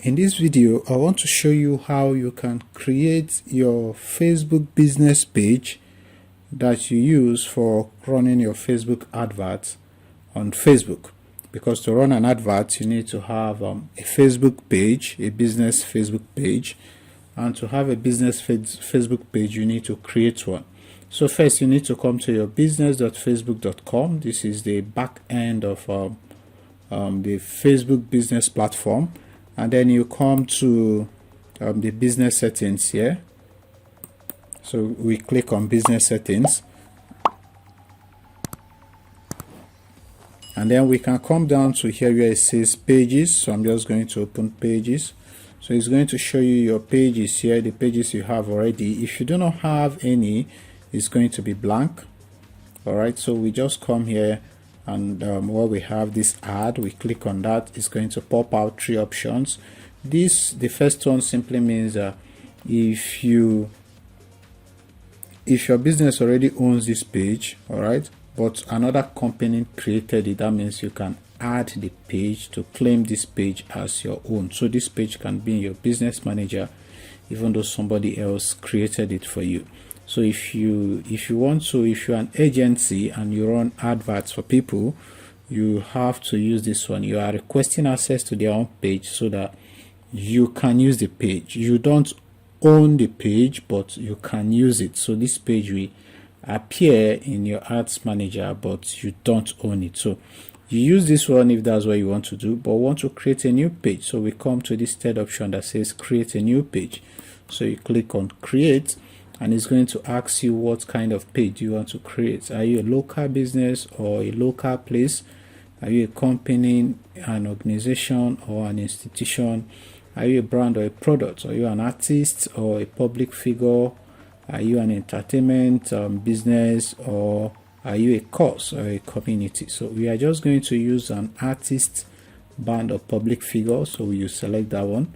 In this video, I want to show you how you can create your Facebook business page that you use for running your Facebook adverts on Facebook. Because to run an advert, you need to have a Facebook page, a business Facebook page. And to have a business Facebook page, you need to create one. So first, you need to come to your business.facebook.com. This is the back end of the Facebook business platform. And then you come to the business settings here. So we click on business settings. And then we can come down to here where it says pages. So I'm just going to open pages. So it's going to show you your pages here, the pages you have already. If you do not have any, it's going to be blank. All right, so we just come here and where we have this ad, we click on that. It's going to pop out three options. The first one simply means if your business already owns this page, all right, but another company created it, that means you can add the page to claim this page as your own. So this page can be in your business manager, even though somebody else created it for you. So if you're an agency and you run adverts for people, you have to use this one. You are requesting access to their own page so that you can use the page. You don't own the page, but you can use it. So this page will appear in your ads manager, but you don't own it. So you use this one if that's what you want to do, but want to create a new page. So we come to this third option that says create a new page. So you click on create, and it's going to ask you what kind of page you want to create. Are you a local business or a local place? Are you a company, an organization, or an institution? Are you a brand or a product? Are you an artist or a public figure? Are you an entertainment business, or are you a cause or a community? So we are just going to use an artist, band, or public figure. So you select that one.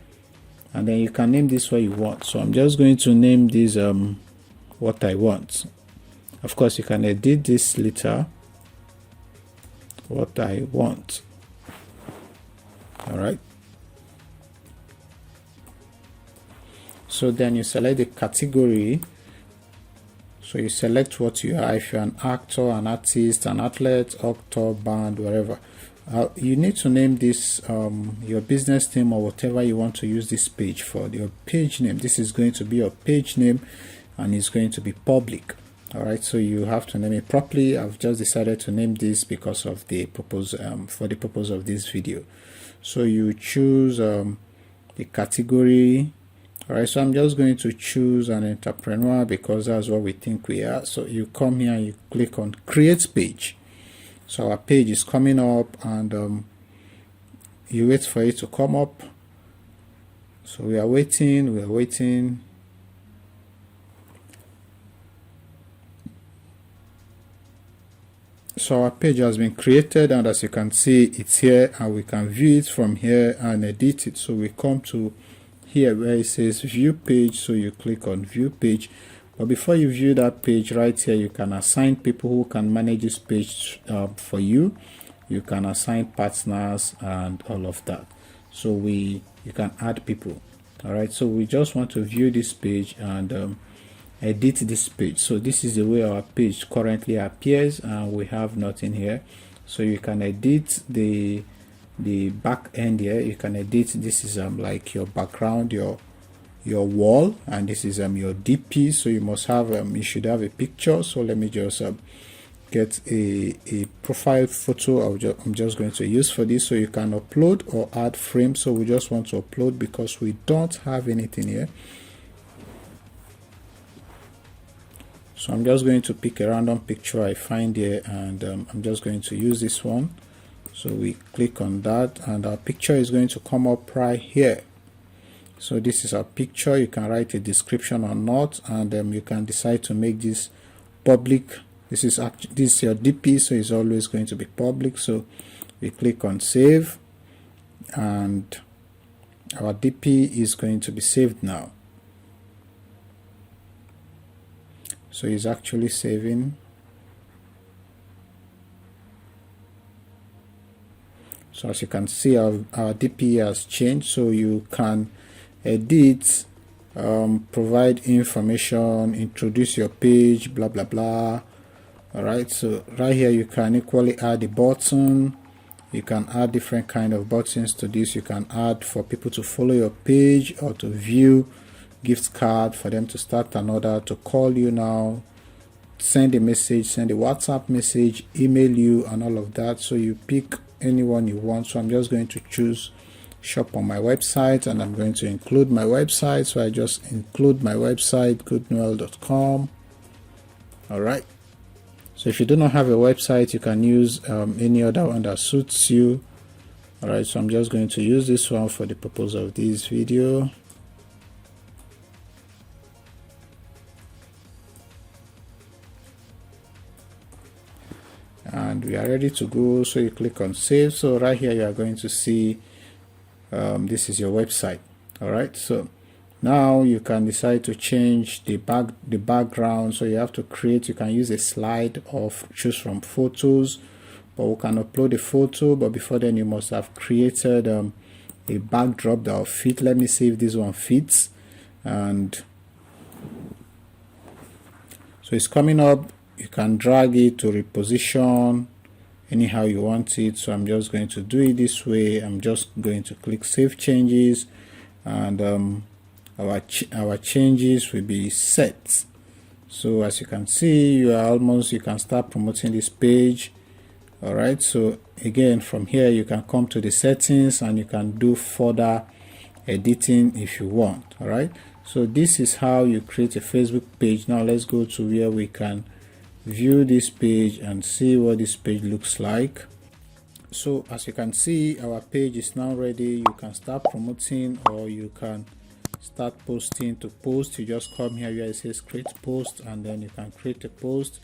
And then you can name this what you want. So I'm just going to name this what I want. Of course, you can edit this later. What I want. All right. So then you select the category. So you select what you are. If you're an actor, an artist, an athlete, actor, band, whatever. You need to name this your business name or whatever you want to use this page for. Your page name. This is going to be your page name, and it's going to be public. All right. So you have to name it properly. I've just decided to name this because of the purpose for the purpose of this video. So you choose the category. All right. So I'm just going to choose an entrepreneur because that's what we think we are. So you come here and you click on create page. So our page is coming up, and you wait for it to come up. So we are waiting. So our page has been created, and as you can see, it's here, and we can view it from here and edit it. So we come to here where it says view page. So you click on view page. But before you view that page, right here, you can assign people who can manage this page for you. You can assign partners and all of that. So you can add people. All right. So we just want to view this page and edit this page. So this is the way our page currently appears, and we have nothing here. So you can edit the back end here. You can edit. This is like your background, your wall, and this is your DP. So you must have you should have a picture. So let me just get a profile photo I'm just going to use for this. So you can upload or add frames. So we just want to upload because we don't have anything here. So I'm just going to pick a random picture I find here, and I'm just going to use this one. So we click on that, and our picture is going to come up right here. So this is our picture. You can write a description or not, and you can decide to make this public. This is your DP, so it's always going to be public. So we click on save, and our DP is going to be saved now. So it's actually saving. So as you can see, our DP has changed, so you can edit, provide information, introduce your page, blah blah blah. Alright, so right here you can equally add a button. You can add different kind of buttons to this. You can add for people to follow your page or to view gift card, for them to start an order, to call you now, send a message, send a WhatsApp message, email you, and all of that. So you pick anyone you want. So I'm just going to choose shop on my website, and I'm going to include my website. So I just include my website, goodnoel.com. all right. So if you do not have a website, you can use any other one that suits you. All right, so I'm just going to use this one for the purpose of this video. And we are ready to go. So you click on save. So right here you are going to see this is your website. All right, so now you can decide to change the background. So you have to create, you can use a slide or choose from photos, but we can upload a photo. But before then you must have created a backdrop that will fit. Let me see if this one fits. And so it's coming up. You can drag it to reposition anyhow you want it. So I'm just going to do it this way. I'm just going to click save changes, and our changes will be set. So as you can see, you can start promoting this page. All right, so again from here you can come to the settings and you can do further editing if you want. All right, so this is how you create a Facebook page. Now let's go to where we can view this page and see what this page looks like. So as you can see, our page is now ready. You can start promoting, or you can start posting. To post, you just come here where it says create post, and then you can create a post.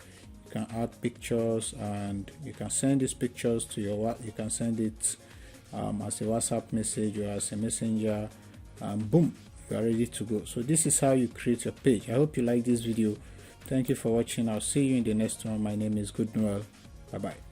You can add pictures, and you can send these pictures to you can send it as a WhatsApp message or as a messenger, and boom, you are ready to go. So this is how you create your page. I hope you like this video. Thank you for watching. I'll see you in the next one. My name is Good Noel. Bye bye.